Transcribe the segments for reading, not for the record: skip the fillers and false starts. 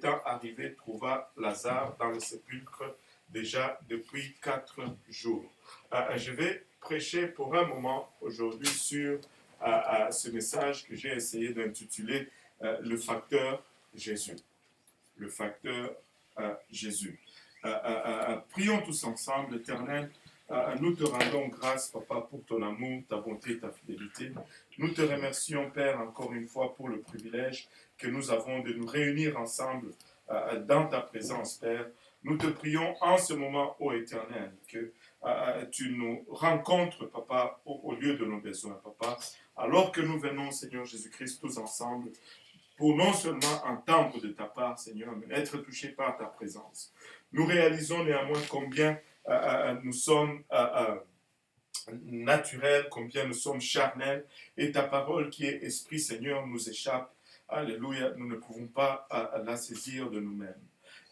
étant arrivé, trouva Lazare dans le sépulcre déjà depuis 4 jours. Je vais prêcher pour un moment aujourd'hui sur ce message que j'ai essayé d'intituler le facteur Jésus. Le facteur Jésus. Prions tous ensemble, Éternel. Nous te rendons grâce, Papa, pour ton amour, ta bonté et ta fidélité. Nous te remercions, Père, encore une fois pour le privilège que nous avons de nous réunir ensemble dans ta présence, Père. Nous te prions en ce moment, ô Éternel, que tu nous rencontres, Papa, au lieu de nos besoins, Papa. Alors que nous venons, Seigneur Jésus-Christ, tous ensemble, pour non seulement entendre de ta part, Seigneur, mais être touchés par ta présence. Nous réalisons néanmoins combien nous sommes naturels, combien nous sommes charnels, et ta parole qui est esprit, Seigneur, nous échappe. Alléluia, nous ne pouvons pas la saisir de nous-mêmes.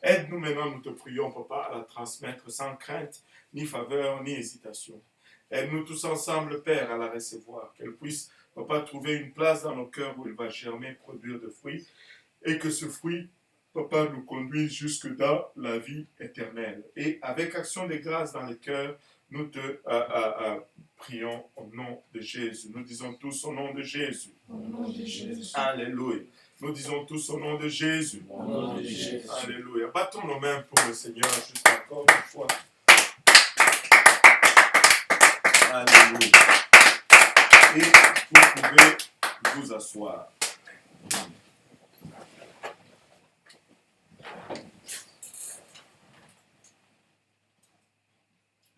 Aide-nous maintenant, nous te prions, Papa, à la transmettre sans crainte, ni faveur, ni hésitation. Aide-nous tous ensemble, Père, à la recevoir, qu'elle puisse, Papa, trouver une place dans nos cœurs où elle va germer, produire de fruits, et que ce fruit, Papa, nous conduise jusque dans la vie éternelle. Et avec action de grâce dans les cœurs, nous te prions au nom de Jésus. Nous disons tous au nom de Jésus. Au nom de Jésus. Alléluia. Nous disons tous au nom de Jésus. Au nom de Jésus. Alléluia. Battons nos mains pour le Seigneur juste encore une fois. Alléluia. Et vous pouvez vous asseoir.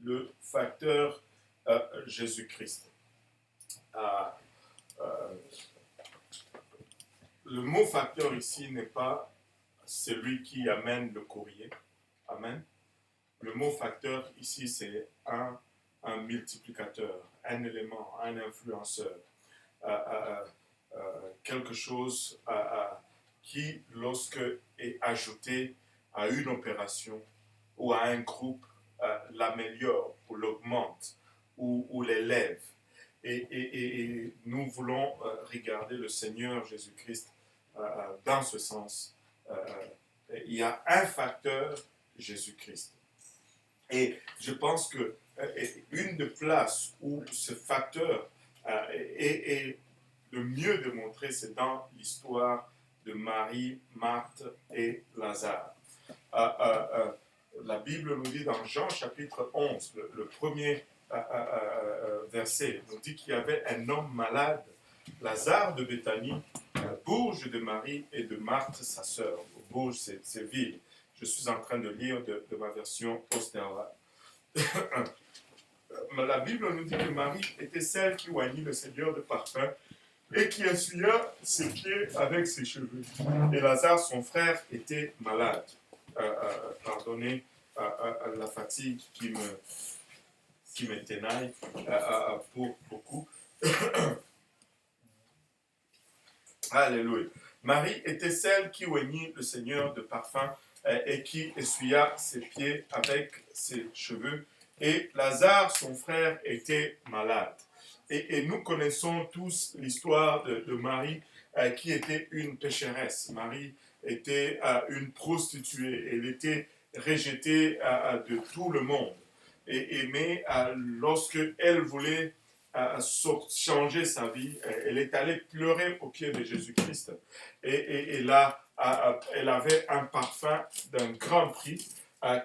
Le facteur Jésus-Christ. Le mot facteur ici n'est pas celui qui amène le courrier. Amen. Le mot facteur ici, c'est un multiplicateur, un élément, un influenceur. Quelque chose qui, lorsque est ajouté à une opération ou à un groupe, l'améliore ou l'augmente ou l'élève. Et nous voulons regarder le Seigneur Jésus-Christ dans ce sens. Il y a un facteur Jésus-Christ. Et je pense que une des places où ce facteur est le mieux démontré, c'est dans l'histoire de Marie, Marthe et Lazare. La Bible nous dit dans Jean chapitre 11, le premier verset, nous dit qu'il y avait un homme malade, Lazare de Béthanie, Bourges de Marie et de Marthe, sa sœur. Bourges, c'est ville. Je suis en train de lire de ma version postérale. La Bible nous dit que Marie était celle qui oignit le Seigneur de parfum et qui essuya ses pieds avec ses cheveux. Et Lazare, son frère, était malade. Pardonnez la fatigue qui me tenaille pour beaucoup. Alléluia. Marie était celle qui oignit le Seigneur de parfum et qui essuya ses pieds avec ses cheveux. Et Lazare, son frère, était malade. Et nous connaissons tous l'histoire de Marie qui était une pécheresse. Marie était une prostituée. Elle était rejetée de tout le monde. Mais lorsque elle voulait changer sa vie, elle est allée pleurer aux pieds de Jésus-Christ. Et là, elle avait un parfum d'un grand prix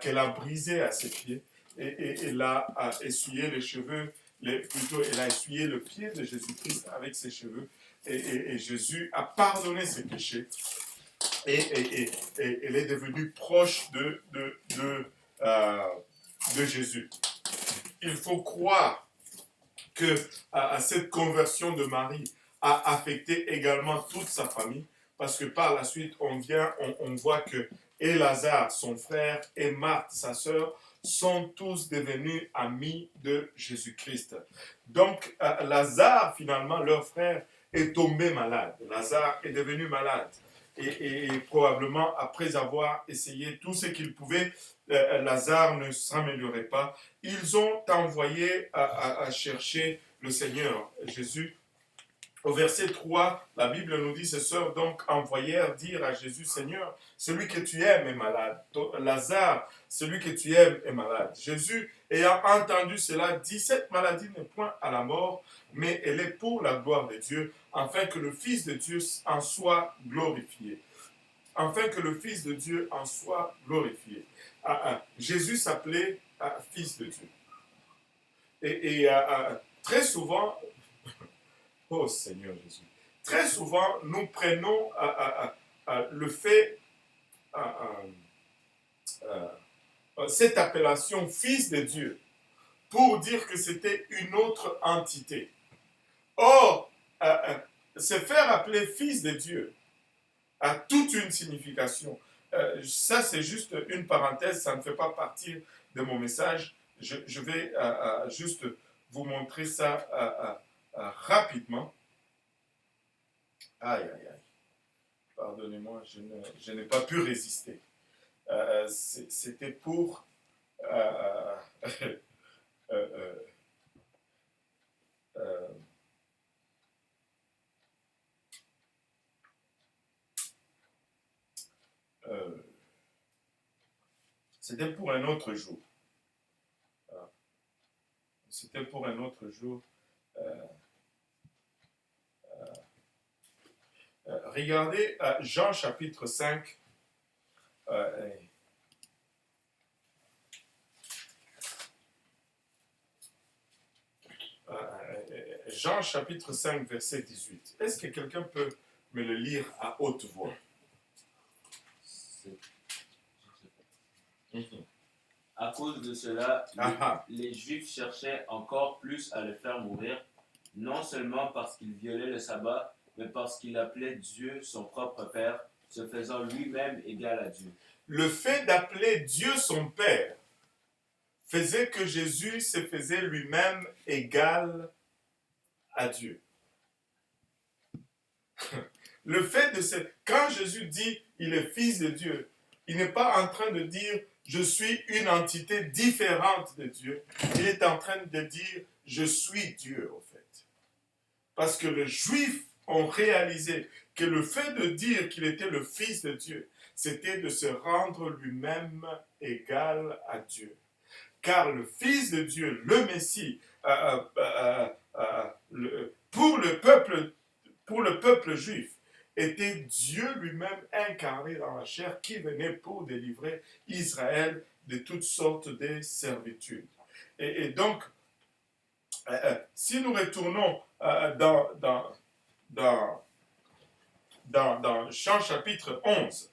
qu'elle a brisé à ses pieds. Et elle a essuyé les cheveux, plutôt elle a essuyé le pied de Jésus-Christ avec ses cheveux. Et Jésus a pardonné ses péchés. Et elle est devenue proche de Jésus. Il faut croire que cette conversion de Marie a affecté également toute sa famille, parce que par la suite, on voit que et Lazare, son frère, et Marthe, sa sœur, sont tous devenus amis de Jésus-Christ. Donc, Lazare, finalement, leur frère, est tombé malade. Lazare est devenu malade. Et probablement, après avoir essayé tout ce qu'il pouvait, Lazare ne s'améliorait pas. Ils ont envoyé à chercher le Seigneur Jésus Au verset 3, la Bible nous dit, ses sœurs donc envoyèrent dire à Jésus, Seigneur, celui que tu aimes est malade. Lazare, celui que tu aimes est malade. Jésus, ayant entendu cela, dit, cette maladie n'est point à la mort, mais elle est pour la gloire de Dieu, afin que le Fils de Dieu en soit glorifié. Afin que le Fils de Dieu en soit glorifié. Jésus s'appelait Fils de Dieu. Et très souvent, oh Seigneur Jésus. Très souvent, nous prenons le fait, cette appellation Fils de Dieu, pour dire que c'était une autre entité. Or, se faire appeler Fils de Dieu a toute une signification. Ça, c'est juste une parenthèse, ça ne fait pas partie de mon message. Je vais juste vous montrer ça rapidement. Aïe, aïe, aïe. Pardonnez-moi, je n'ai pas pu résister. C'était pour... c'était pour un autre jour. C'était pour un autre jour. Regardez Jean chapitre 5. Jean chapitre 5, verset 18. Est-ce que quelqu'un peut me le lire à haute voix? À cause de cela, les Juifs cherchaient encore plus à le faire mourir, non seulement parce qu'il violait le sabbat, mais parce qu'il appelait Dieu son propre Père, se faisant lui-même égal à Dieu. Le fait d'appeler Dieu son Père faisait que Jésus se faisait lui-même égal à Dieu. Le fait de quand Jésus dit il est fils de Dieu, il n'est pas en train de dire je suis une entité différente de Dieu. Il est en train de dire je suis Dieu au fait. Parce que les Juifs ont réalisé que le fait de dire qu'il était le fils de Dieu, c'était de se rendre lui-même égal à Dieu. Car le Fils de Dieu, le Messie, pour le peuple juif, était Dieu lui-même incarné dans la chair qui venait pour délivrer Israël de toutes sortes de servitudes. Et donc, si nous retournons dans Jean chapitre 11,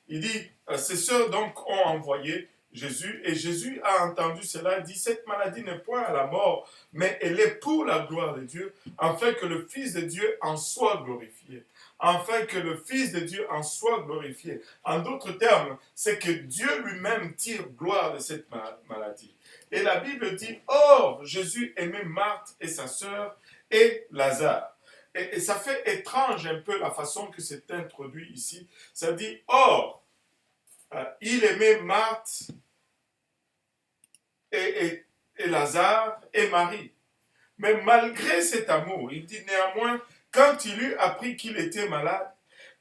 il dit, ses sœurs donc ont envoyé Jésus, et Jésus a entendu cela, dit, cette maladie n'est point à la mort, mais elle est pour la gloire de Dieu, afin que le Fils de Dieu en soit glorifié. Afin que le Fils de Dieu en soit glorifié. En d'autres termes, c'est que Dieu lui-même tire gloire de cette maladie. Et la Bible dit, or, Jésus aimait Marthe et sa sœur et Lazare. Et ça fait étrange un peu la façon que c'est introduit ici. Ça dit, or, il aimait Marthe et Lazare et Marie. Mais malgré cet amour, il dit néanmoins, quand il eut appris qu'il était malade,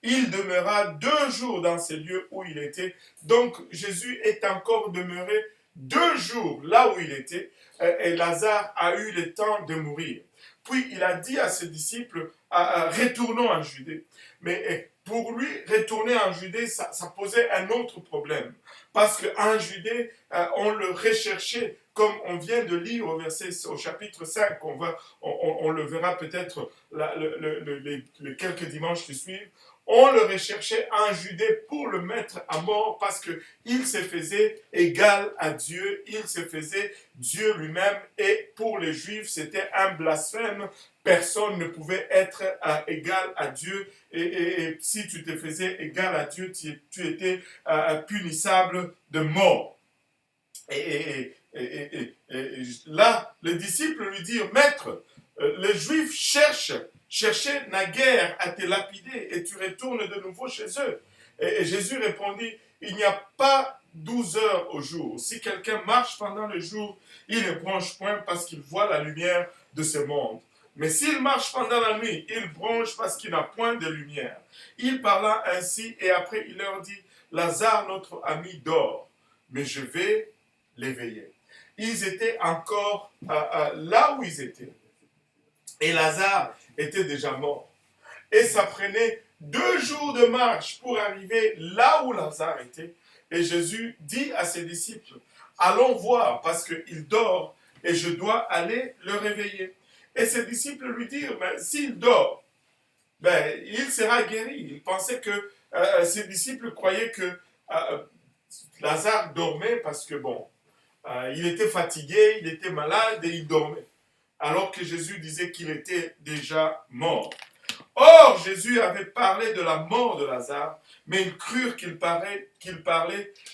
il demeura 2 jours dans ces lieux où il était. Donc Jésus est encore demeuré 2 jours là où il était, et Lazare a eu le temps de mourir. Puis il a dit à ses disciples, retournons en Judée. Mais pour lui, retourner en Judée, ça posait un autre problème. Parce qu'en Judée, on le recherchait, comme on vient de lire au chapitre 5, on le verra peut-être les quelques dimanches qui suivent. On le recherchait en Judée pour le mettre à mort parce qu'il se faisait égal à Dieu, il se faisait Dieu lui-même, et pour les Juifs, c'était un blasphème. Personne ne pouvait être égal à Dieu, et si tu te faisais égal à Dieu, tu étais punissable de mort. Et là, les disciples lui dirent, Maître, les Juifs cherchaient naguère à te lapider, et tu retournes de nouveau chez eux. Et Jésus répondit, il n'y a pas 12 heures au jour. Si quelqu'un marche pendant le jour, il ne bronche point parce qu'il voit la lumière de ce monde. Mais s'il marche pendant la nuit, il bronche parce qu'il n'a point de lumière. Il parla ainsi et après il leur dit, Lazare, notre ami, dort, mais je vais l'éveiller. Ils étaient encore là où ils étaient. Et Lazare était déjà mort. Et ça prenait 2 jours de marche pour arriver là où Lazare était. Et Jésus dit à ses disciples, allons voir parce qu'il dort et je dois aller le réveiller. Et ses disciples lui dirent, mais s'il dort, ben, il sera guéri. Il pensait que ses disciples croyaient que Lazare dormait parce que bon, il était fatigué, il était malade et il dormait. Alors que Jésus disait qu'il était déjà mort. Or, Jésus avait parlé de la mort de Lazare, mais ils crurent qu'il parlait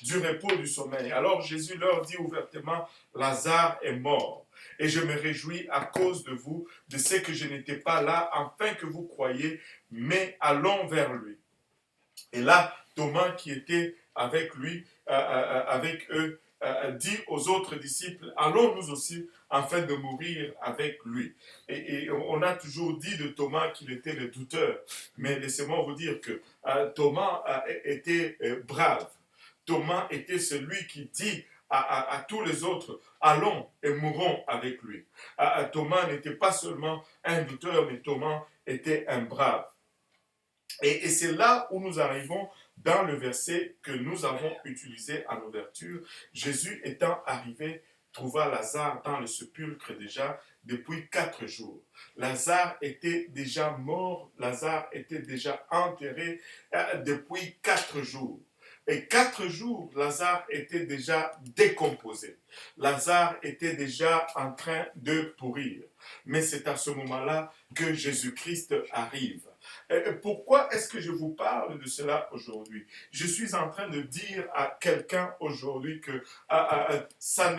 du repos du sommeil. Alors Jésus leur dit ouvertement, Lazare est mort. Et je me réjouis à cause de vous, de ce que je n'étais pas là, afin que vous croyiez, mais allons vers lui. Et là, Thomas qui était avec lui, avec eux, dit aux autres disciples, allons nous aussi afin de mourir avec lui. Et on a toujours dit de Thomas qu'il était le douteur, mais laissez-moi vous dire que Thomas était brave. Thomas était celui qui dit à tous les autres, allons et mourons avec lui. Thomas n'était pas seulement un douteur, mais Thomas était un brave. Et c'est là où nous arrivons dans le verset que nous avons utilisé en ouverture. Jésus étant arrivé, trouva Lazare dans le sépulcre déjà depuis 4 jours. Lazare était déjà mort, Lazare était déjà enterré depuis 4 jours. Et 4 jours, Lazare était déjà décomposé. Lazare était déjà en train de pourrir. Mais c'est à ce moment-là que Jésus-Christ arrive. Pourquoi est-ce que je vous parle de cela aujourd'hui? Je suis en train de dire à quelqu'un aujourd'hui que ça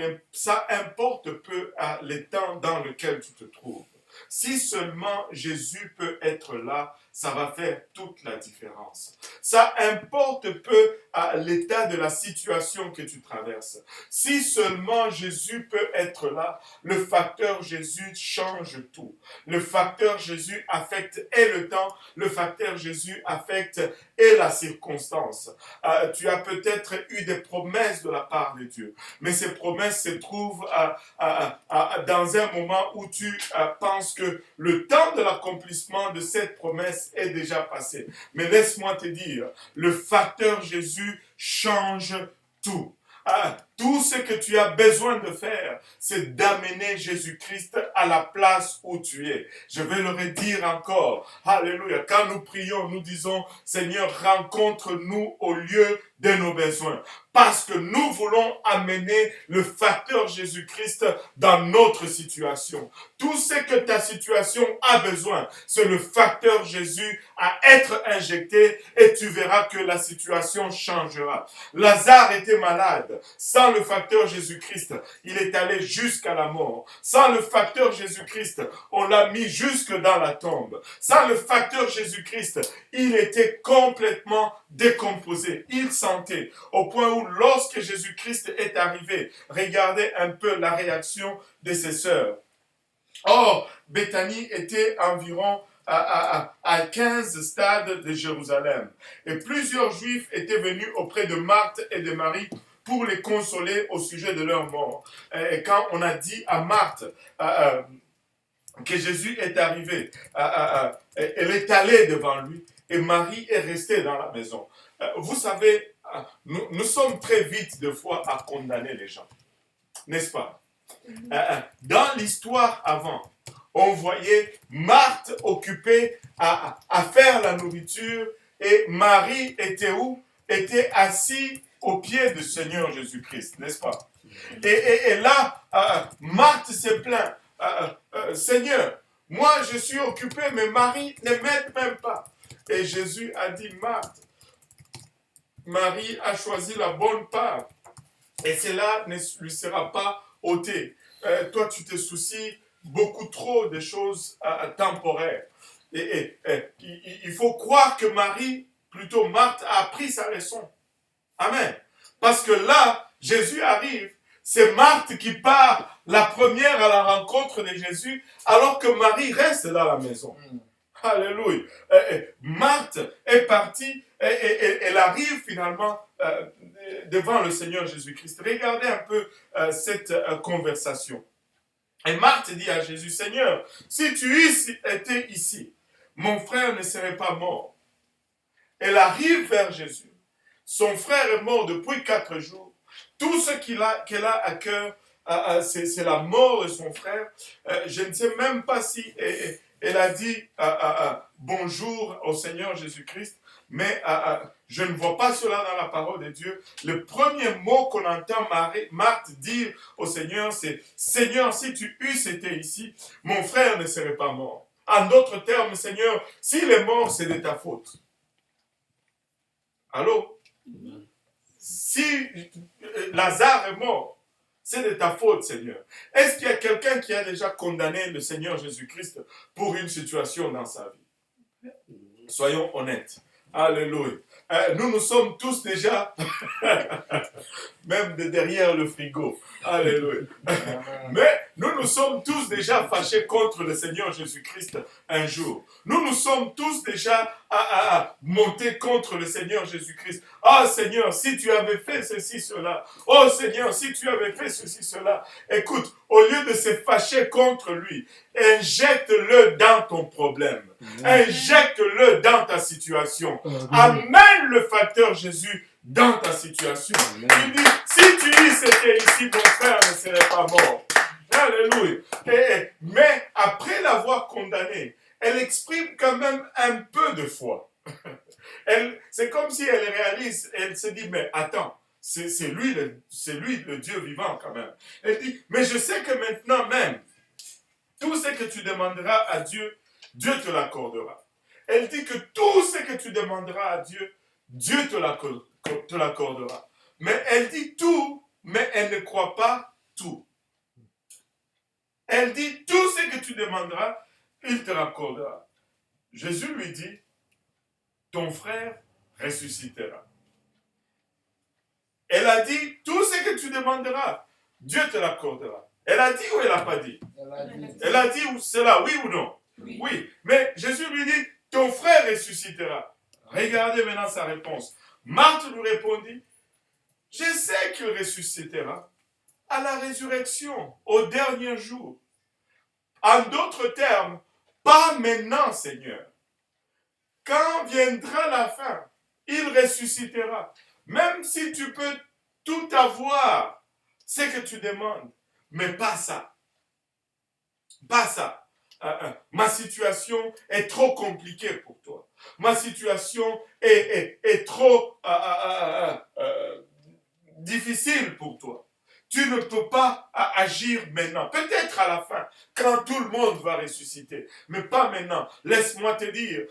importe peu les temps dans lesquels tu te trouves. Si seulement Jésus peut être là, ça va faire toute la différence. Ça importe peu à l'état de la situation que tu traverses. Si seulement Jésus peut être là, le facteur Jésus change tout. Le facteur Jésus affecte et le temps, le facteur Jésus affecte et la circonstance. Tu as peut-être eu des promesses de la part de Dieu, mais ces promesses se trouvent dans un moment où tu penses que le temps de l'accomplissement de cette promesse est déjà passé. Mais laisse-moi te dire, le facteur Jésus change tout. Tout ce que tu as besoin de faire, c'est d'amener Jésus-Christ à la place où tu es. Je vais le redire encore. Alléluia. Quand nous prions, nous disons, Seigneur, rencontre-nous au lieu de nos besoins. Parce que nous voulons amener le facteur Jésus-Christ dans notre situation. Tout ce que ta situation a besoin, c'est le facteur Jésus à être injecté et tu verras que la situation changera. Lazare était malade. Sans le facteur Jésus-Christ, il est allé jusqu'à la mort. Sans le facteur Jésus-Christ, on l'a mis jusque dans la tombe. Sans le facteur Jésus-Christ, il était complètement décomposé. Il sentait au point où lorsque Jésus-Christ est arrivé, regardez un peu la réaction de ses sœurs. Or, Béthanie était environ à 15 stades de Jérusalem. Et plusieurs Juifs étaient venus auprès de Marthe et de Marie pour les consoler au sujet de leur mort. Et quand on a dit à Marthe que Jésus est arrivé, elle est allée devant lui et Marie est restée dans la maison. Vous savez, nous sommes très vite des fois à condamner les gens, n'est-ce pas? Dans l'histoire avant, on voyait Marthe occupée à faire la nourriture et Marie était où? Était assise au pied du Seigneur Jésus-Christ, n'est-ce pas? Et là, Marthe se plaint. Seigneur, moi je suis occupé, mais Marie ne m'aide même pas. Et Jésus a dit, Marthe, Marie a choisi la bonne part. Et cela ne lui sera pas ôté. Toi, tu te soucies beaucoup trop des choses temporaires. Il faut croire que Marie plutôt Marthe a appris sa leçon. Amen. Parce que là, Jésus arrive. C'est Marthe qui part la première à la rencontre de Jésus, alors que Marie reste dans la maison. Alléluia. Marthe est partie et elle arrive finalement devant le Seigneur Jésus-Christ. Regardez un peu cette conversation. Et Marthe dit à Jésus, Seigneur, si tu étais ici, mon frère ne serait pas mort. Elle arrive vers Jésus. Son frère est mort depuis 4 jours. Tout ce qu'elle a à cœur, c'est la mort de son frère. Je ne sais même pas si elle a dit bonjour au Seigneur Jésus-Christ, mais je ne vois pas cela dans la parole de Dieu. Le premier mot qu'on entend Marthe dire au Seigneur, c'est « Seigneur, si tu eusses été ici, mon frère ne serait pas mort. » En d'autres termes, Seigneur, s'il est mort, c'est de ta faute. Allô? Si Lazare est mort, c'est de ta faute, Seigneur. Est-ce qu'il y a quelqu'un qui a déjà condamné le Seigneur Jésus-Christ pour une situation dans sa vie? Soyons honnêtes. Alléluia. Nous sommes tous déjà, même de derrière le frigo. Alléluia. Mais nous sommes tous déjà fâchés contre le Seigneur Jésus-Christ un jour. Nous sommes tous déjà montés contre le Seigneur Jésus-Christ. Oh Seigneur, si tu avais fait ceci, cela. Oh Seigneur, si tu avais fait ceci, cela. Écoute, au lieu de se fâcher contre lui, injecte-le dans ton problème. Injecte-le dans ta situation. Amène le facteur Jésus dans ta situation. Il dit, si tu étais ici, ton frère ne serait pas mort. Alléluia. Mais après l'avoir condamné, elle exprime quand même un peu de foi. C'est comme si elle réalise, elle se dit, mais attends, c'est lui le Dieu vivant quand même. Elle dit, mais je sais que maintenant même, tout ce que tu demanderas à Dieu, Dieu te l'accordera. Elle dit que tout ce que tu demanderas à Dieu, Dieu te l'accordera. Mais elle dit tout, mais elle ne croit pas tout. Elle dit tout ce que tu demanderas, il te l'accordera. Jésus lui dit, ton frère ressuscitera. Elle a dit, tout ce que tu demanderas, Dieu te l'accordera. Elle a dit ou elle n'a pas dit? Elle a dit cela, oui ou non? Oui. Mais Jésus lui dit, ton frère ressuscitera. Regardez maintenant sa réponse. Marthe lui répondit, je sais qu'il ressuscitera à la résurrection, au dernier jour. En d'autres termes, pas maintenant, Seigneur. Quand viendra la fin, il ressuscitera. Même si tu peux tout avoir, ce que tu demandes, mais pas ça. Pas ça. Ma situation est trop compliquée pour toi. Ma situation est trop difficile pour toi. Tu ne peux pas agir maintenant. Peut-être à la fin, quand tout le monde va ressusciter. Mais pas maintenant. Laisse-moi te dire,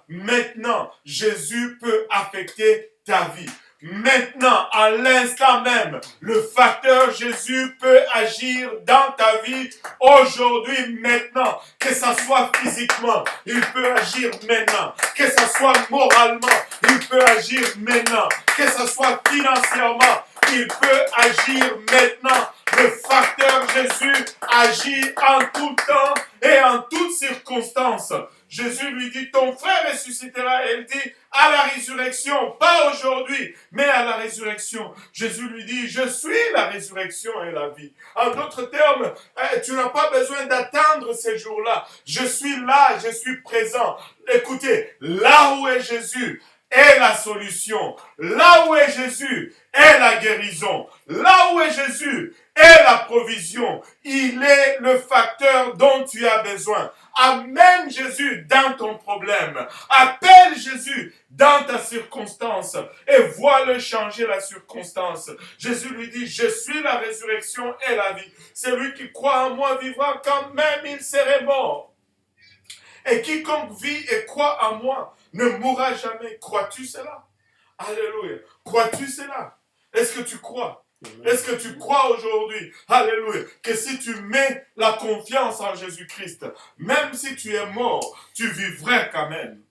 maintenant, Jésus peut affecter ta vie. Maintenant, à l'instant même, le facteur Jésus peut agir dans ta vie aujourd'hui, maintenant. Que ça soit physiquement, il peut agir maintenant. Que ça soit moralement, il peut agir maintenant. Que ça soit financièrement, il peut agir maintenant. Le facteur Jésus agit en tout temps et en toutes circonstances. Jésus lui dit, ton frère ressuscitera. Elle dit, à la résurrection, pas aujourd'hui, mais à la résurrection. Jésus lui dit, je suis la résurrection et la vie. En d'autres termes, tu n'as pas besoin d'attendre ces jours-là. Je suis là, je suis présent. Écoutez, là où est Jésus, est la solution. Là où est Jésus, est la guérison. Là où est Jésus, est la provision. Il est le facteur dont tu as besoin. Amène Jésus dans ton problème. Appelle Jésus dans ta circonstance et vois-le changer la circonstance. Jésus lui dit, je suis la résurrection et la vie. Celui qui croit en moi vivra quand même il serait mort. Et quiconque vit et croit en moi ne mourra jamais. Crois-tu cela? Alléluia. Crois-tu cela? Est-ce que tu crois? Est-ce que tu crois aujourd'hui, alléluia, que si tu mets la confiance en Jésus-Christ, même si tu es mort, tu vivrais quand même.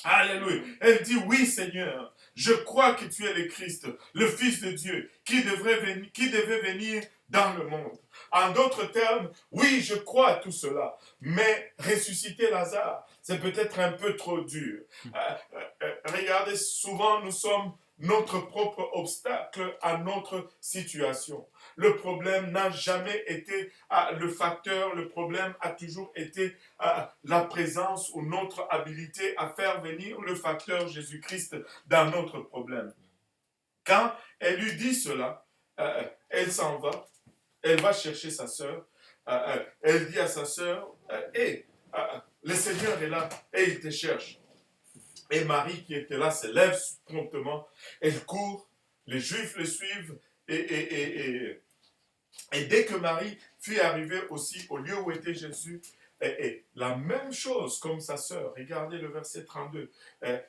Alléluia. Elle dit, oui Seigneur, je crois que tu es le Christ, le Fils de Dieu, qui devait venir dans le monde. En d'autres termes, oui, je crois à tout cela, mais ressusciter Lazare, c'est peut-être un peu trop dur. Regardez, souvent nous sommes notre propre obstacle à notre situation. Le problème n'a jamais été le facteur, le problème a toujours été la présence ou notre habilité à faire venir le facteur Jésus-Christ dans notre problème. Quand elle lui dit cela, elle s'en va, elle va chercher sa sœur, elle dit à sa sœur, hey, le Seigneur est là et il te cherche. Et Marie qui était là se lève promptement, elle court, les Juifs le suivent et dès que Marie fut arrivée aussi au lieu où était Jésus, et la même chose comme sa sœur, regardez le verset 32,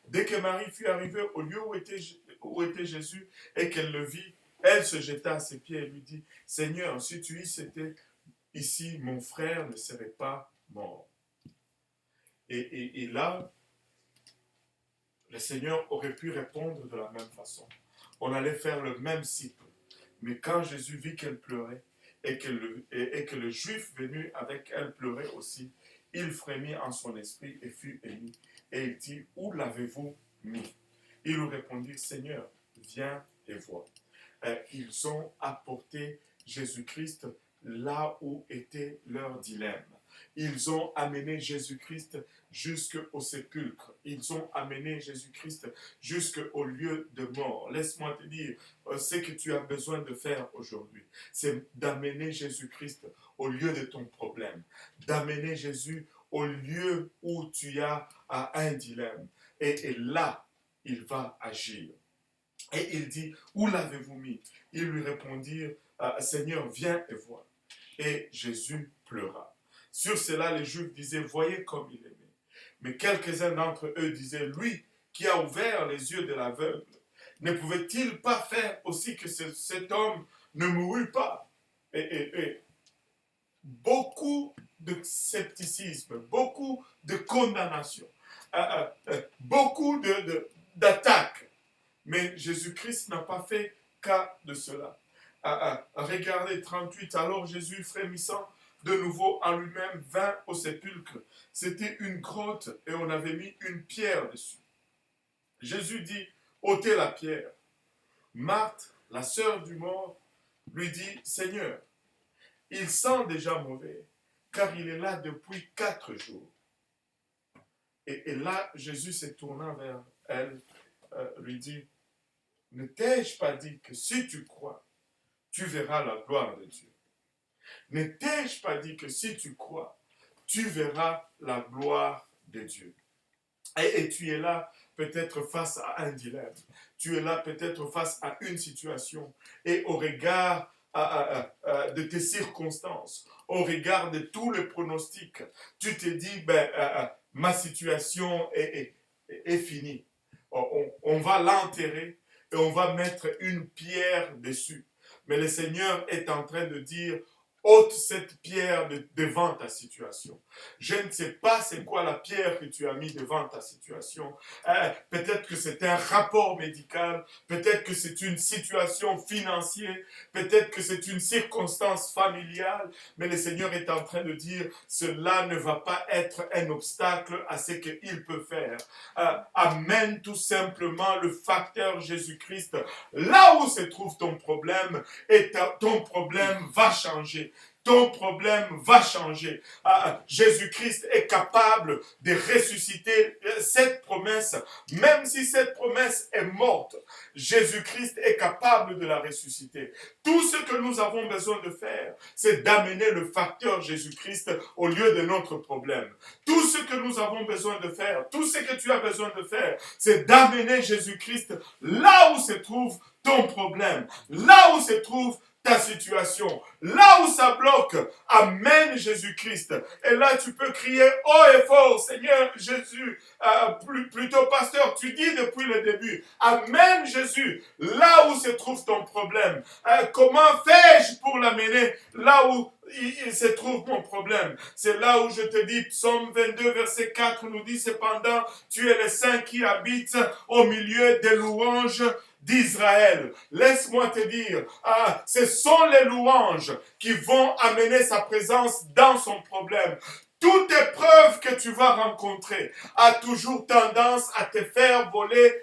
dès que Marie fut arrivée au lieu où était Jésus et qu'elle le vit, elle se jeta à ses pieds et lui dit, Seigneur, si tu y étais ici, mon frère ne serait pas mort. Et là, le Seigneur aurait pu répondre de la même façon. On allait faire le même cycle. Mais quand Jésus vit qu'elle pleurait, et que le Juif venu avec elle pleurait aussi, il frémit en son esprit et fut ému. Et il dit, où l'avez-vous mis? Ils lui répondirent, Seigneur, viens et vois. Ils ont apporté Jésus-Christ là où était leur dilemme. Ils ont amené Jésus-Christ jusqu'au sépulcre. Ils ont amené Jésus-Christ jusqu'au lieu de mort. Laisse-moi te dire, ce que tu as besoin de faire aujourd'hui, c'est d'amener Jésus-Christ au lieu de ton problème, d'amener Jésus au lieu où tu as un dilemme. Et là, il va agir. Et il dit, où l'avez-vous mis? Ils lui répondirent, Seigneur, viens et vois. Et Jésus pleura. Sur cela, les Juifs disaient, voyez comme il aimait. Mais quelques-uns d'entre eux disaient, lui qui a ouvert les yeux de l'aveugle, ne pouvait-il pas faire aussi que cet homme ne mourût pas? Et beaucoup de scepticisme, beaucoup de condamnation, beaucoup d'attaques. Mais Jésus-Christ n'a pas fait cas de cela. Regardez 38, alors Jésus frémissant de nouveau en lui-même vint au sépulcre. C'était une grotte et on avait mis une pierre dessus. Jésus dit, ôtez la pierre. Marthe, la sœur du mort, lui dit, Seigneur, il sent déjà mauvais, car il est là depuis 4 jours. Et là, Jésus se tournant vers elle, lui dit, ne t'ai-je pas dit que si tu crois, tu verras la gloire de Dieu? Ne t'ai-je pas dit que si tu crois, tu verras la gloire de Dieu? Et tu es là peut-être face à un dilemme. Tu es là peut-être face à une situation. Et au regard de tes circonstances, au regard de tous les pronostics, tu te dis, ma situation est finie. On va l'enterrer et on va mettre une pierre dessus. Mais le Seigneur est en train de dire, ôte cette pierre devant ta situation. Je ne sais pas c'est quoi la pierre que tu as mis devant ta situation. Peut-être que c'est un rapport médical, peut-être que c'est une situation financière, peut-être que c'est une circonstance familiale, mais le Seigneur est en train de dire, cela ne va pas être un obstacle à ce qu'il peut faire. Amène tout simplement le facteur Jésus-Christ là où se trouve ton problème et ton problème va changer. Ton problème va changer. Jésus-Christ est capable de ressusciter cette promesse. Même si cette promesse est morte, Jésus-Christ est capable de la ressusciter. Tout ce que nous avons besoin de faire, c'est d'amener le facteur Jésus-Christ au lieu de notre problème. Tout ce que nous avons besoin de faire, tout ce que tu as besoin de faire, c'est d'amener Jésus-Christ là où se trouve ton problème, là où se trouve ta situation, là où ça bloque, amène Jésus-Christ. Et là, tu peux crier haut et fort, Seigneur Jésus, plutôt pasteur, tu dis depuis le début, amène Jésus, là où se trouve ton problème. Comment fais-je pour l'amener là où il se trouve mon problème. C'est là où je te dis, Psaume 22, verset 4 nous dit, cependant, tu es le Saint qui habite au milieu des louanges d'Israël. Laisse-moi te dire, ce sont les louanges qui vont amener sa présence dans son problème. Toute épreuve que tu vas rencontrer a toujours tendance à te faire voler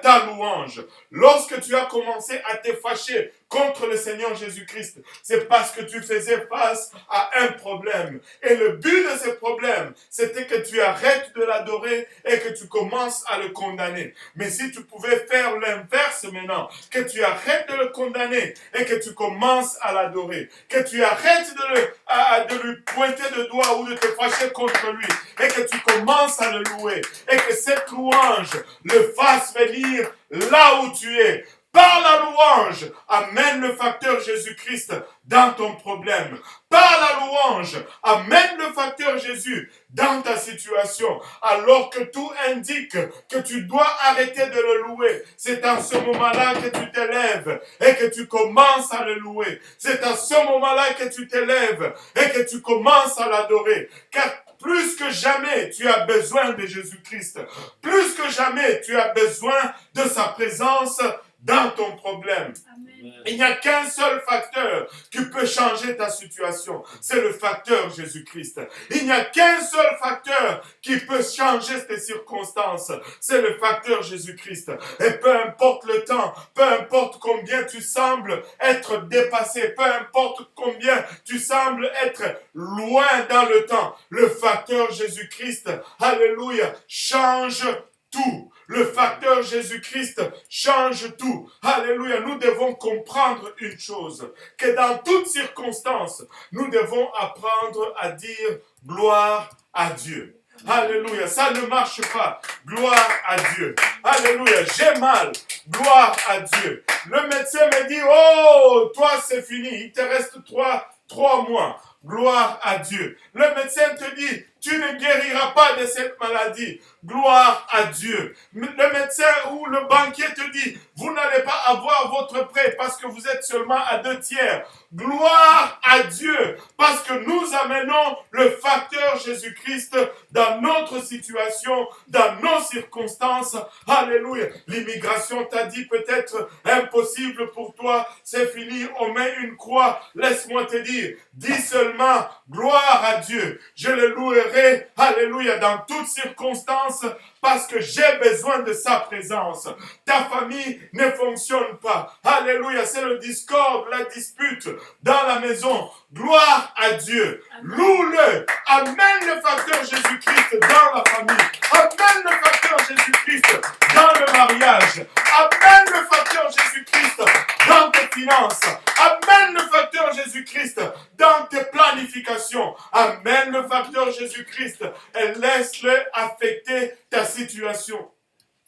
ta louange. Lorsque tu as commencé à te fâcher contre le Seigneur Jésus-Christ, c'est parce que tu faisais face à un problème. Et le but de ce problème, c'était que tu arrêtes de l'adorer et que tu commences à le condamner. Mais si tu pouvais faire l'inverse maintenant, que tu arrêtes de le condamner et que tu commences à l'adorer, que tu arrêtes de lui pointer le doigt ou de te fâcher contre lui et que tu commences à le louer et que cette louange le fasse venir là où tu es. Par la louange, amène le facteur Jésus-Christ dans ton problème. Par la louange, amène le facteur Jésus dans ta situation. Alors que tout indique que tu dois arrêter de le louer. C'est en ce moment-là que tu t'élèves et que tu commences à le louer. C'est à ce moment-là que tu t'élèves et que tu commences à l'adorer. Car plus que jamais, tu as besoin de Jésus-Christ. Plus que jamais, tu as besoin de sa présence dans ton problème. Amen. Il n'y a qu'un seul facteur qui peut changer ta situation. C'est le facteur Jésus-Christ. Il n'y a qu'un seul facteur qui peut changer tes circonstances. C'est le facteur Jésus-Christ. Et peu importe le temps, peu importe combien tu sembles être dépassé, peu importe combien tu sembles être loin dans le temps, le facteur Jésus-Christ, alléluia, change tout. Le facteur Jésus-Christ change tout. Alléluia. Nous devons comprendre une chose, que dans toutes circonstances, nous devons apprendre à dire gloire à Dieu. Alléluia. Ça ne marche pas. Gloire à Dieu. Alléluia. J'ai mal. Gloire à Dieu. Le médecin me dit, oh, toi c'est fini. Il te reste trois mois. Gloire à Dieu. Le médecin te dit, tu ne guériras pas de cette maladie. Gloire à Dieu. Le médecin ou le banquier te dit, vous n'allez pas avoir votre prêt parce que vous êtes seulement à 2/3. Gloire à Dieu, parce que nous amenons le facteur Jésus-Christ dans notre situation, dans nos circonstances. Alléluia. L'immigration t'a dit peut-être impossible pour toi, c'est fini, on met une croix. Laisse-moi te dire, dis seulement gloire à Dieu. Je le louerai, alléluia, dans toutes circonstances, parce que j'ai besoin de sa présence. Ta famille ne fonctionne pas. Alléluia, c'est le discorde, la dispute dans la maison. Gloire à Dieu. Loue-le. Amène le facteur Jésus-Christ dans la famille. Amène le facteur Jésus-Christ dans le mariage. Amène le facteur Jésus-Christ dans tes finances. Amène le facteur Jésus-Christ dans tes planifications. Amène le facteur Jésus-Christ et laisse-le affecter ta situation.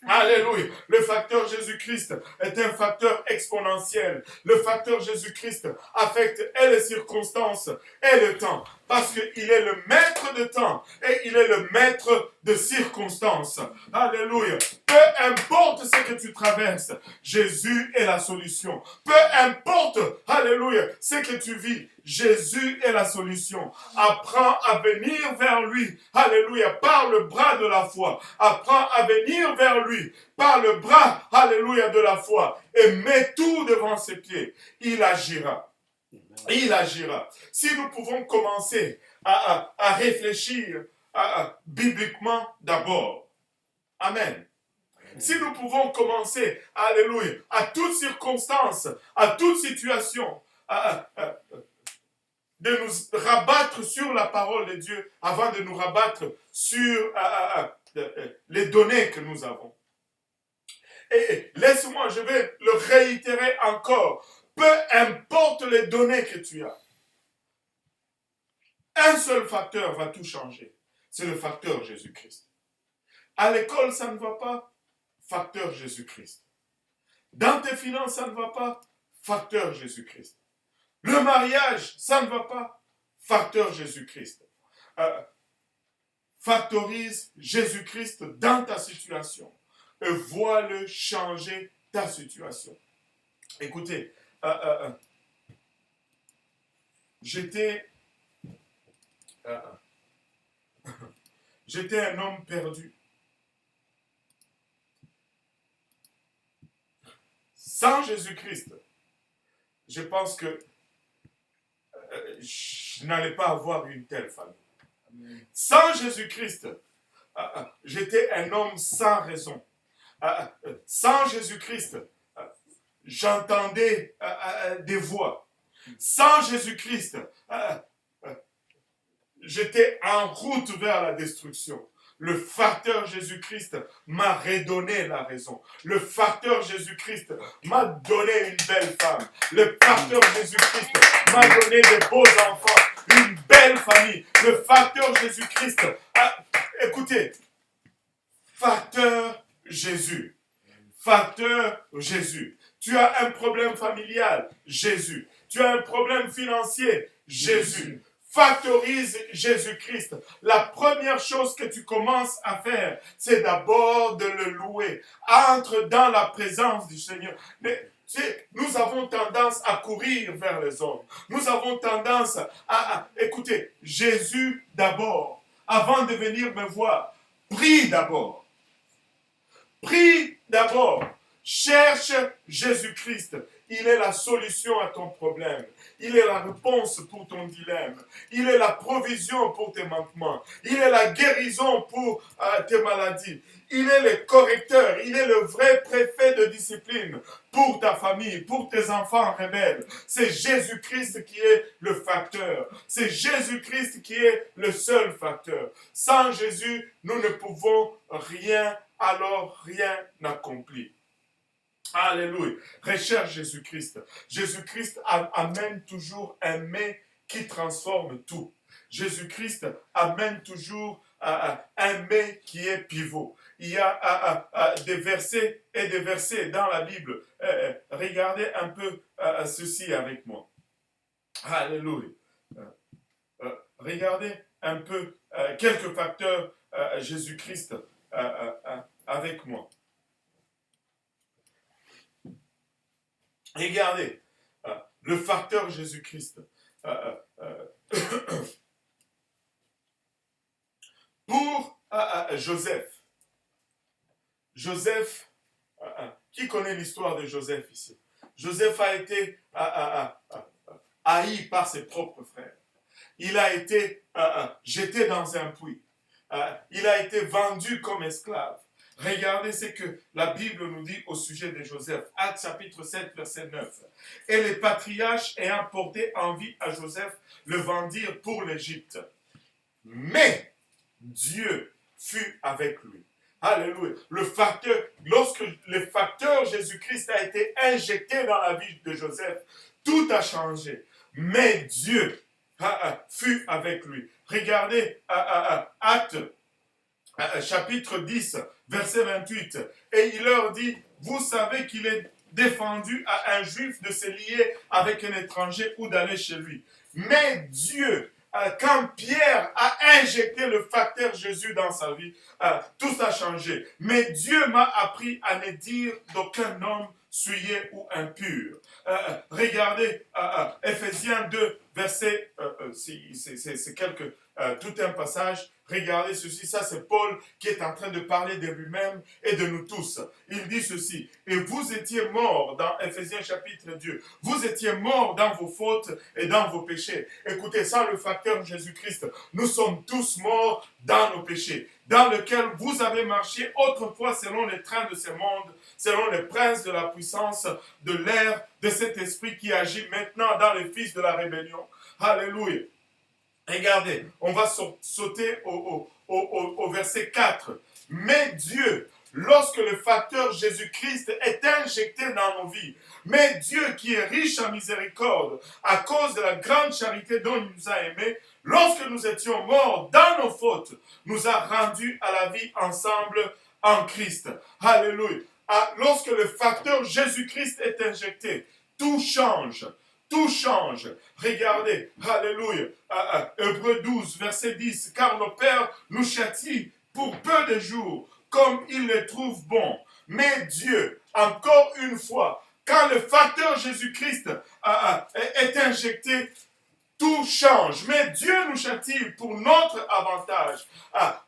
Alléluia. Le facteur Jésus-Christ est un facteur exponentiel. Le facteur Jésus-Christ affecte et les circonstances et le temps. Parce qu'il est le maître de temps et il est le maître de circonstances. Alléluia. Peu importe ce que tu traverses, Jésus est la solution. Peu importe, alléluia, ce que tu vis, Jésus est la solution. Apprends à venir vers lui, alléluia, par le bras de la foi. Apprends à venir vers lui, par le bras, alléluia, de la foi. Et mets tout devant ses pieds. Il agira. Il agira. Si nous pouvons commencer à réfléchir bibliquement d'abord. Amen. Si nous pouvons commencer, alléluia, à toute circonstance, à toute situation, de nous rabattre sur la parole de Dieu avant de nous rabattre sur les données que nous avons. Et laisse-moi, je vais le réitérer encore. Peu importe les données que tu as, un seul facteur va tout changer. C'est le facteur Jésus-Christ. À l'école, ça ne va pas. Facteur Jésus-Christ. Dans tes finances, ça ne va pas. Facteur Jésus-Christ. Le mariage, ça ne va pas. Facteur Jésus-Christ. Factorise Jésus-Christ dans ta situation. Et vois-le changer ta situation. Écoutez, j'étais J'étais un homme perdu. Sans Jésus-Christ, je pense que je n'allais pas avoir une telle famille. Sans Jésus-Christ, j'étais un homme sans raison. Sans Jésus-Christ, j'entendais des voix. Sans Jésus-Christ, j'étais en route vers la destruction. Le facteur Jésus-Christ m'a redonné la raison. Le facteur Jésus-Christ m'a donné une belle femme. Le facteur Jésus-Christ m'a donné de beaux enfants, une belle famille. Le facteur Jésus-Christ, écoutez, facteur Jésus. Facteur Jésus. Tu as un problème familial, Jésus. Tu as un problème financier, Jésus. Factorise Jésus-Christ. La première chose que tu commences à faire, c'est d'abord de le louer. Entre dans la présence du Seigneur. Mais, nous avons tendance à courir vers les hommes. Nous avons tendance à écouter Jésus d'abord. Avant de venir me voir, prie d'abord. Prie d'abord. Cherche Jésus-Christ. Il est la solution à ton problème. Il est la réponse pour ton dilemme. Il est la provision pour tes manquements. Il est la guérison pour tes maladies. Il est le correcteur. Il est le vrai préfet de discipline pour ta famille, pour tes enfants rebelles. C'est Jésus-Christ qui est le facteur. C'est Jésus-Christ qui est le seul facteur. Sans Jésus, nous ne pouvons rien, alors rien accomplir. Alléluia. Recherche Jésus-Christ. Jésus-Christ amène toujours un mais qui transforme tout. Jésus-Christ amène toujours un mais qui est pivot. Il y a des versets et des versets dans la Bible. Regardez un peu ceci avec moi. Alléluia. Regardez un peu quelques facteurs Jésus-Christ avec moi. Regardez, le facteur Jésus-Christ. Pour Joseph. Joseph, qui connaît l'histoire de Joseph ici? Joseph a été haï par ses propres frères. Il a été jeté dans un puits. Il a été vendu comme esclave. Regardez ce que la Bible nous dit au sujet de Joseph. Actes chapitre 7, verset 9. Et les patriarches ayant porté envie à Joseph le vendirent pour l'Égypte. Mais Dieu fut avec lui. Alléluia. Lorsque le facteur Jésus-Christ a été injecté dans la vie de Joseph, tout a changé. Mais Dieu fut avec lui. Regardez Actes chapitre 10, verset 28. Et il leur dit, vous savez qu'il est défendu à un juif de se lier avec un étranger ou d'aller chez lui. Mais Dieu, quand Pierre a injecté le facteur Jésus dans sa vie, tout a changé. Mais Dieu m'a appris à ne dire d'aucun homme souillé ou impur. Regardez Ephésiens 2, verset, c'est tout un passage. Regardez ceci, ça c'est Paul qui est en train de parler de lui-même et de nous tous. Il dit ceci, et vous étiez morts dans Ephésiens chapitre 2, vous étiez morts dans vos fautes et dans vos péchés. Écoutez, sans le facteur Jésus-Christ, nous sommes tous morts dans nos péchés, dans lequel vous avez marché autrefois selon les trains de ce monde, selon les princes de la puissance de l'air, de cet esprit qui agit maintenant dans les fils de la rébellion. Alléluia. Regardez, on va sauter au verset 4. Mais Dieu, lorsque le facteur Jésus-Christ est injecté dans nos vies, mais Dieu qui est riche en miséricorde, à cause de la grande charité dont il nous a aimés, lorsque nous étions morts dans nos fautes, nous a rendus à la vie ensemble en Christ. Alléluia. Lorsque le facteur Jésus-Christ est injecté, tout change. Tout change. Regardez, alléluia, Hébreux 12, verset 10, car le Père nous châtie pour peu de jours, comme il le trouve bon. Mais Dieu, encore une fois, quand le facteur Jésus-Christ est injecté, tout change. Mais Dieu nous châtie pour notre avantage.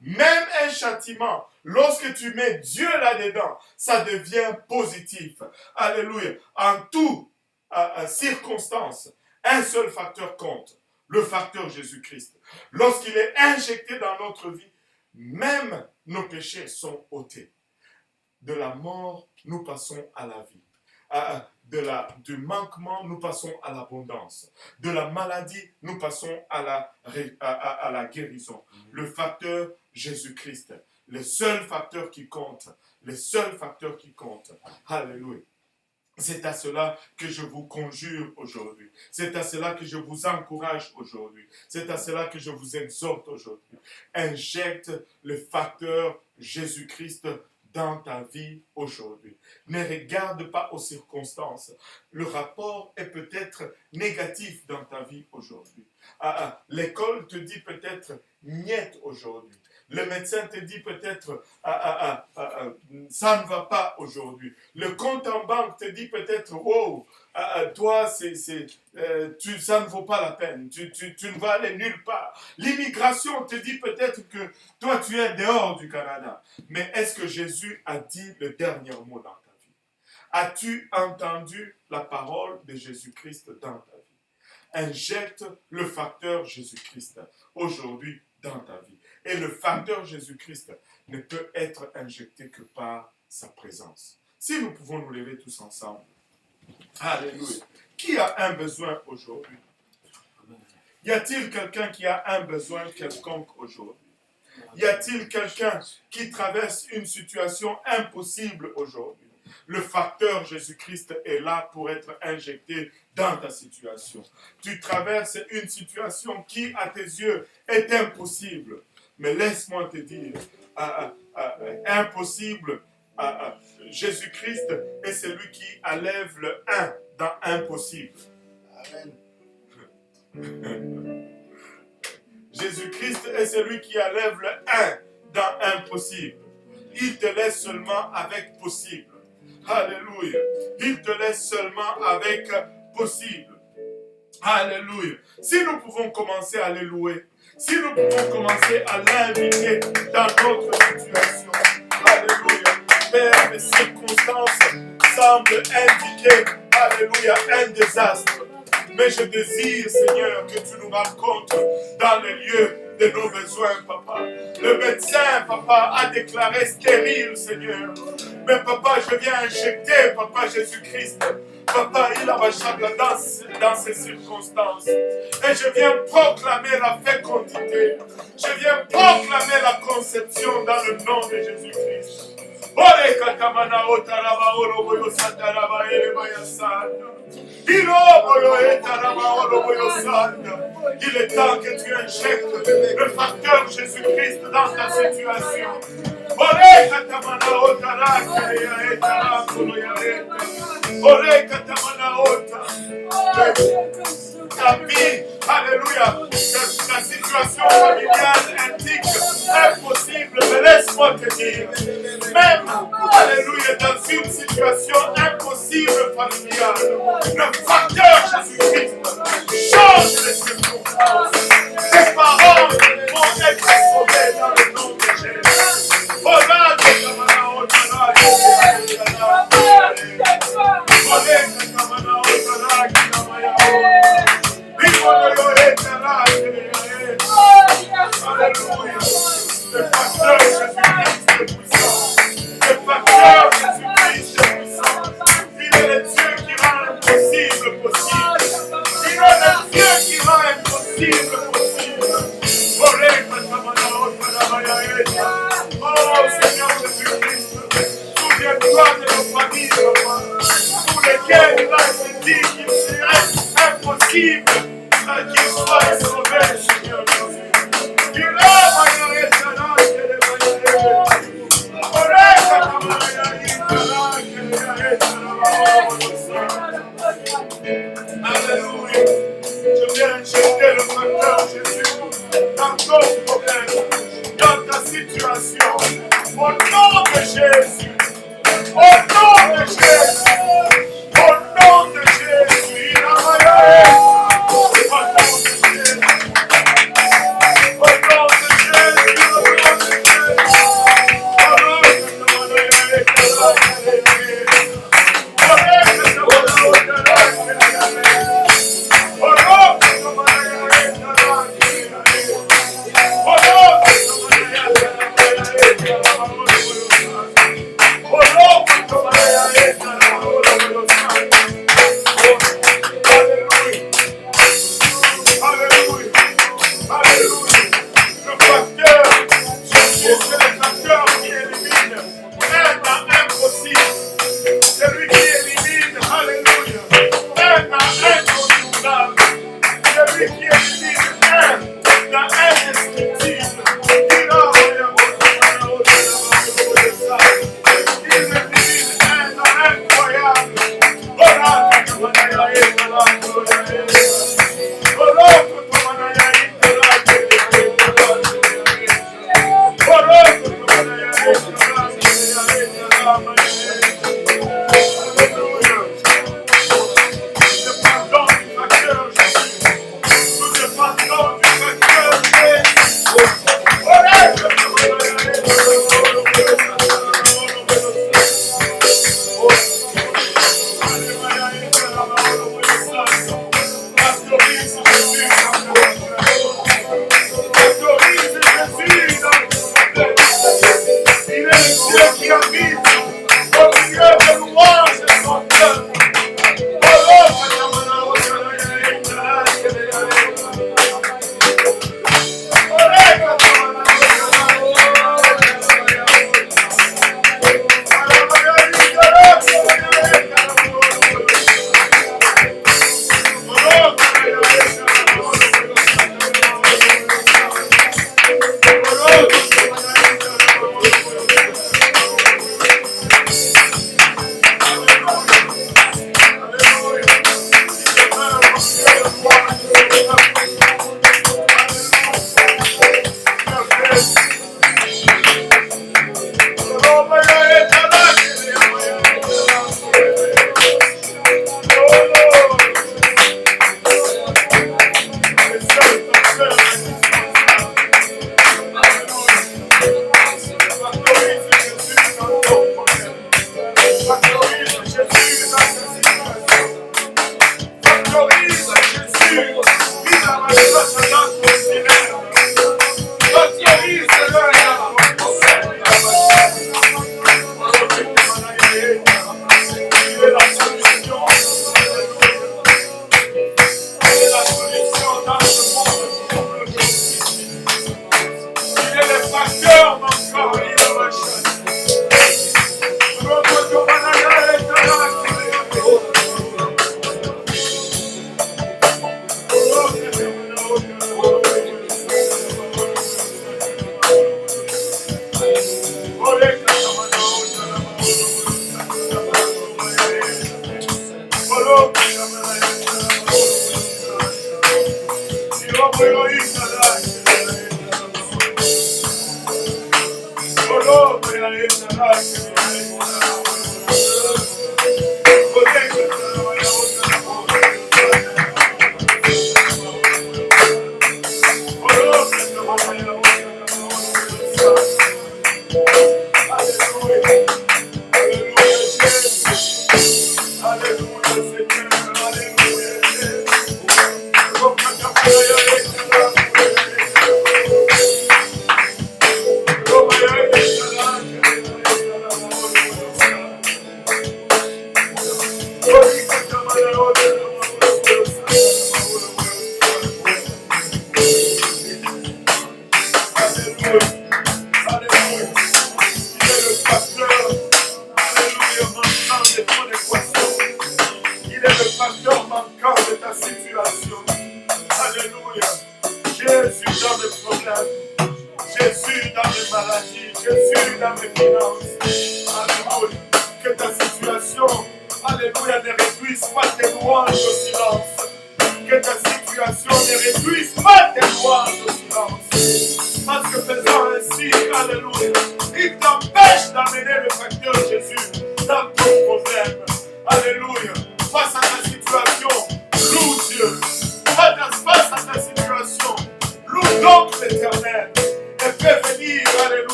Même un châtiment, lorsque tu mets Dieu là-dedans, ça devient positif. Alléluia. En toute circonstance, un seul facteur compte. Le facteur Jésus-Christ. Lorsqu'il est injecté dans notre vie, même nos péchés sont ôtés. De la mort, nous passons à la vie. Du manquement, nous passons à l'abondance. De la maladie, nous passons à la guérison. Le facteur Jésus-Christ. Le seul facteur qui compte. Le seul facteur qui compte. Alléluia. C'est à cela que je vous conjure aujourd'hui. C'est à cela que je vous encourage aujourd'hui. C'est à cela que je vous exhorte aujourd'hui. Injecte le facteur Jésus-Christ dans ta vie aujourd'hui. Ne regarde pas aux circonstances. Le rapport est peut-être négatif dans ta vie aujourd'hui. L'école te dit peut-être niet aujourd'hui. Le médecin te dit peut-être ça ne va pas aujourd'hui. Le compte en banque te dit peut-être wow, toi ça ne vaut pas la peine. Tu ne vas aller nulle part. L'immigration te dit peut-être que toi tu es dehors du Canada. Mais est-ce que Jésus a dit le dernier mot dans ta vie? As-tu entendu la parole de Jésus-Christ dans ta vie? Injecte le facteur Jésus-Christ aujourd'hui dans ta vie. Et le facteur Jésus-Christ ne peut être injecté que par sa présence. Si nous pouvons nous lever tous ensemble. Alléluia. Qui a un besoin aujourd'hui? Y a-t-il quelqu'un qui a un besoin quelconque aujourd'hui? Y a-t-il quelqu'un qui traverse une situation impossible aujourd'hui? Le facteur Jésus-Christ est là pour être injecté dans ta situation. Tu traverses une situation qui, à tes yeux, est impossible. Mais laisse-moi te dire, impossible, Jésus-Christ est celui qui enlève le 1 dans impossible. Amen. Jésus-Christ est celui qui enlève le 1 dans impossible. Il te laisse seulement avec possible. Alléluia. Il te laisse seulement avec possible. Alléluia. Si nous pouvons commencer à le louer, si nous pouvons commencer à l'inviter dans notre situation. Alléluia. Père, les circonstances semblent indiquer, alléluia, un désastre. Mais je désire, Seigneur, que tu nous rencontres dans les lieux de nos besoins, papa. Le médecin, papa, a déclaré stérile, Seigneur. Mais papa, je viens injecter, papa, Jésus-Christ. Papa, il a dans ces circonstances. Et je viens proclamer la fécondité. Je viens proclamer la conception dans le nom de Jésus-Christ. Il est temps que tu injectes le facteur Jésus-Christ dans ta situation. Ta vie, alléluia, la situation familiale indique impossible, mais laisse-moi te dire, même, alléluia, dans une situation impossible familiale, le facteur Jésus-Christ change les circonstances. Tes parents vont être sauvés dans le nom de Jésus. Alléluia. Le facteur Jésus-Christ est puissant. Le facteur Jésus-Christ est puissant. Il est le Dieu qui rend l'impossible possible. Il est le Dieu qui rend l'impossible possible. Oh Seigneur Jésus-Christ, souviens-toi de nos familles, papa, pour lesquelles il a été dit qu'il serait impossible qu'ils soient sauvés, Seigneur Jésus. Alléluia. Je viens injecter le facteur Jésus dans ton problème, dans ta situation. Au nom de Jésus. Au nom de Jésus. Au nom de Jésus. Au nom de Jésus.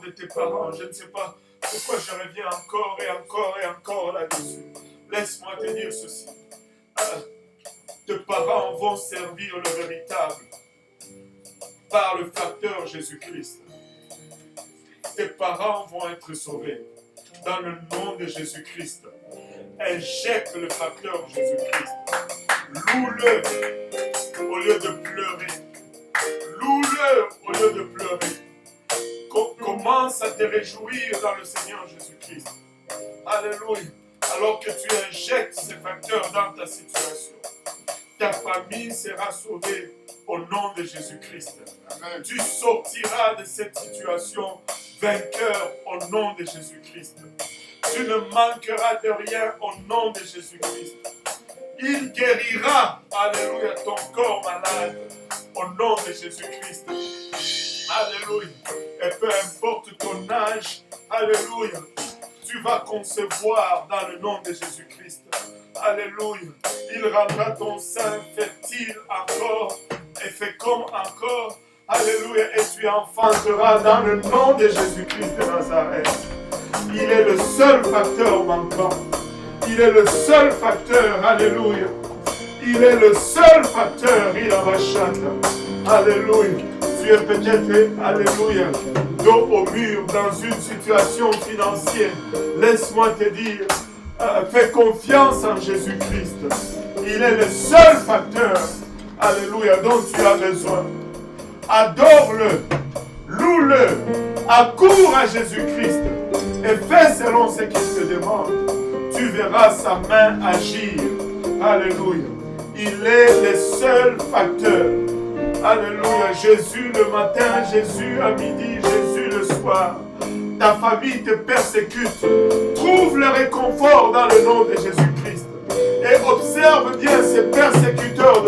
De tes parents, je ne sais pas pourquoi je reviens encore et encore et encore là-dessus. Laisse-moi te dire ceci. Tes parents vont servir le véritable par le facteur Jésus-Christ. Tes parents vont être sauvés dans le nom de Jésus-Christ. Injecte le facteur Jésus-Christ. Loue-le au lieu de pleurer. Loue-le au lieu de pleurer. Commence à te réjouir dans le Seigneur Jésus-Christ. Alléluia. Alors que tu injectes ces facteurs dans ta situation, ta famille sera sauvée au nom de Jésus-Christ. Amen. Tu sortiras de cette situation vainqueur au nom de Jésus-Christ. Tu ne manqueras de rien au nom de Jésus-Christ. Il guérira, alléluia, ton corps malade au nom de Jésus-Christ. Alléluia. Et peu importe ton âge, alléluia, tu vas concevoir dans le nom de Jésus-Christ. Alléluia. Il rendra ton sein fertile encore et fécond encore. Alléluia. Et tu enfanteras dans le nom de Jésus-Christ de Nazareth. Il est le seul facteur manquant. Il est le seul facteur. Alléluia. Il est le seul facteur. Il a alléluia. Tu es peut-être, alléluia, dos au mur dans une situation financière. Laisse-moi te dire, fais confiance en Jésus-Christ. Il est le seul facteur, alléluia, dont tu as besoin. Adore-le, loue-le, accours à Jésus-Christ et fais selon ce qu'il te demande. Tu verras sa main agir. Alléluia. Il est le seul facteur. Alléluia. Jésus le matin, Jésus à midi, Jésus le soir. Ta famille te persécute. Trouve le réconfort dans le nom de Jésus-Christ. Et observe bien ces persécuteurs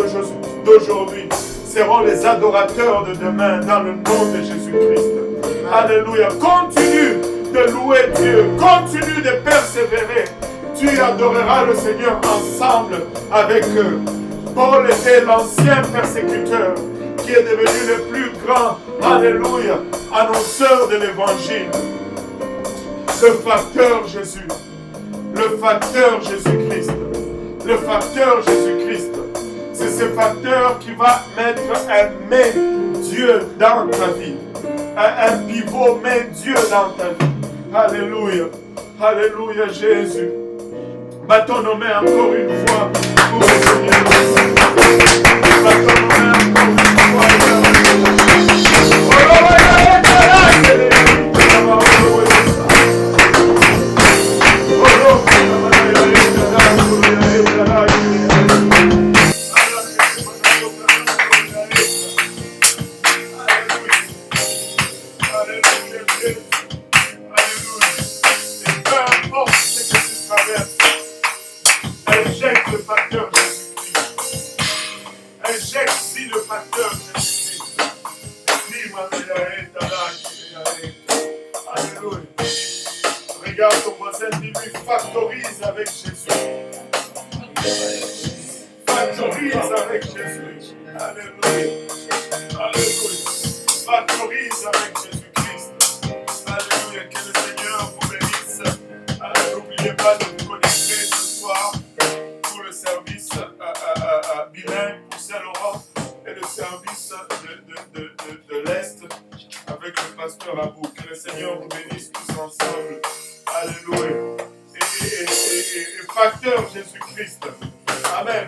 d'aujourd'hui seront les adorateurs de demain dans le nom de Jésus-Christ. Alléluia. Continue de louer Dieu. Continue de persévérer. Tu adoreras le Seigneur ensemble avec eux. Paul était l'ancien persécuteur qui est devenu le plus grand, alléluia, annonceur de l'évangile. Le facteur Jésus, le facteur Jésus-Christ, le facteur Jésus-Christ. C'est ce facteur qui va mettre un mais Dieu dans ta vie. Un pivot mais Dieu dans ta vie. Alléluia, alléluia Jésus. Battons nos mains encore une fois pour le Seigneur. Battons nos mains encore une fois. Alléluia. Regarde ton voisin, dis-lui, factorise avec Jésus. Factorise avec Jésus. Alléluia. Alléluia. Factorise avec Jésus-Christ. Alléluia. Que le Seigneur vous bénisse. N'oubliez pas de vous connecter ce soir pour le service bilingue pour Saint-Laurent et le service de l'Est avec le pasteur Abou. Que le Seigneur vous bénisse tous ensemble. Alléluia. Et facteur Jésus-Christ. Amen.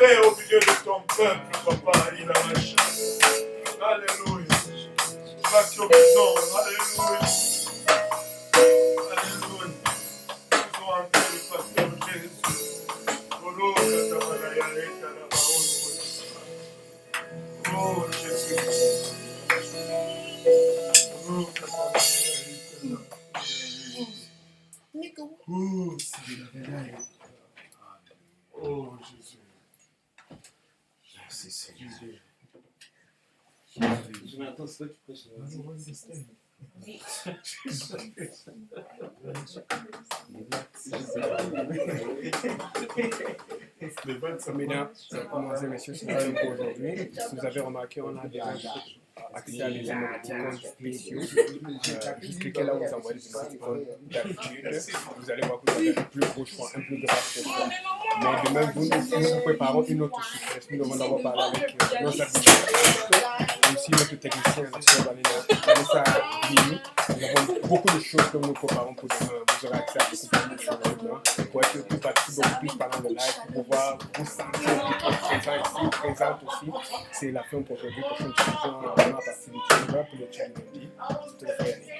Fais au milieu de ton peuple, papa, il a marché. Alléluia. Pas que maison, alléluia. Alléluia. Nous avons entré le pasteur Jésus. Oh Jésus. Oh Jésus. Merci Seigneur. Jonathan, c'est toi qui prêches. Mesdames, messieurs, c'est la même pour aujourd'hui. Si vous avez remarqué, on a déjà accès à des émoticônes spéciaux. Juste cliquez là où vous envoyez les émoticônes d'habitude. Vous allez voir que vous avez un plus gros choix, un plus grand choix. Mais demain, nous préparons une autre souplesse. Nous devons d'abord parler avec nos administrateurs et aussi notre technicien, Vanessa Guilly. Nous avons beaucoup de choses que nous préparons pour demain. Vous aurez accès à beaucoup de choses demain. Pour être plus participer beaucoup plus pendant le live, pour pouvoir vous sentir présent ici, présente aussi. C'est la fin pour aujourd'hui. Prochaine discussion, on a parti du pour le challenge. C'est tout le frère Yannick.